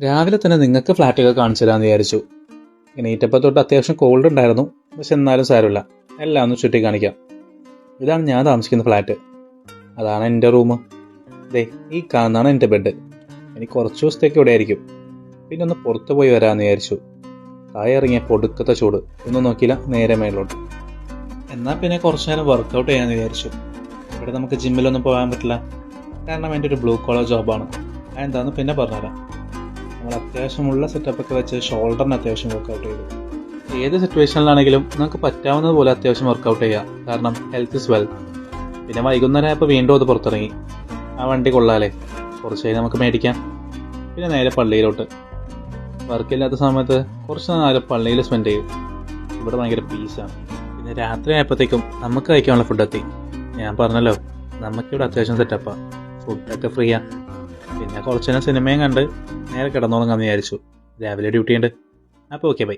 രാവിലെ തന്നെ നിങ്ങൾക്ക് ഫ്ലാറ്റൊക്കെ കാണിച്ചു തരാമെന്ന് വിചാരിച്ചു. എണീറ്റപ്പോൾ തൊട്ട് അത്യാവശ്യം കോൾഡ് ഉണ്ടായിരുന്നു, പക്ഷെ എന്നാലും സാരമില്ല, എല്ലാം ഒന്ന് ചുറ്റി കാണിക്കാം. ഇതാണ് ഞാൻ താമസിക്കുന്ന ഫ്ലാറ്റ്. അതാണ് എൻ്റെ റൂം. ദേ ഈ കാണുന്നതാണ് എൻ്റെ ബെഡ്. എനിക്ക് കുറച്ച് ദിവസത്തേക്ക് ഇവിടെ ആയിരിക്കും. പിന്നെ ഒന്ന് പുറത്ത് പോയി വരാമെന്ന് വിചാരിച്ചു. താഴെ ഇറങ്ങിയ പൊടുക്കത്തെ ചൂട് ഒന്നും നോക്കിയില്ല, നേരെ മേലോട്ട്. എന്നാൽ പിന്നെ കുറച്ച് നേരം വർക്കൗട്ട് ചെയ്യാമെന്ന് വിചാരിച്ചു. ഇവിടെ നമുക്ക് ജിമ്മിലൊന്നും പോകാൻ പറ്റില്ല, കാരണം എൻ്റെ ഒരു ബ്ലൂ കോളർ ജോബാണ്. അതെന്താണെന്ന് പിന്നെ പറഞ്ഞുതരാം. നമ്മൾ അത്യാവശ്യമുള്ള സെറ്റപ്പൊക്കെ വെച്ച് ഷോൾഡറിന് അത്യാവശ്യം വർക്കൗട്ട് ചെയ്തു. ഏത് സിറ്റുവേഷനിലാണെങ്കിലും നമുക്ക് പറ്റാവുന്നത് പോലെ അത്യാവശ്യം വർക്കൗട്ട് ചെയ്യാം, കാരണം ഹെൽത്ത് ഇസ് വെൽത്ത്. പിന്നെ വൈകുന്നേരം ആയപ്പോൾ വീണ്ടും അത് പുറത്തിറങ്ങി. ആ വണ്ടി കൊള്ളാലേ, കുറച്ച് കഴിഞ്ഞ് നമുക്ക് മേടിക്കാം. പിന്നെ നേരെ പള്ളിയിലോട്ട്. വർക്കില്ലാത്ത സമയത്ത് കുറച്ച് നേരം പള്ളിയിൽ സ്പെൻഡ് ചെയ്യും. ഇവിടെ ഭയങ്കര പീസാണ്. പിന്നെ രാത്രി ആയപ്പോഴത്തേക്കും നമുക്ക് കഴിക്കാനുള്ള ഫുഡ് എത്തി. ഞാൻ പറഞ്ഞല്ലോ, നമുക്കിവിടെ അത്യാവശ്യം സെറ്റപ്പാണ്, ഫുഡൊക്കെ ഫ്രീയാണ്. പിന്നെ കുറച്ച് നേരം സിനിമയും കണ്ട് നേരെ കിടന്നുറങ്ങാമെന്ന് വിചാരിച്ചു. രാവിലെ ഡ്യൂട്ടി ഉണ്ട്. അപ്പോൾ ഓക്കെ, ബൈ.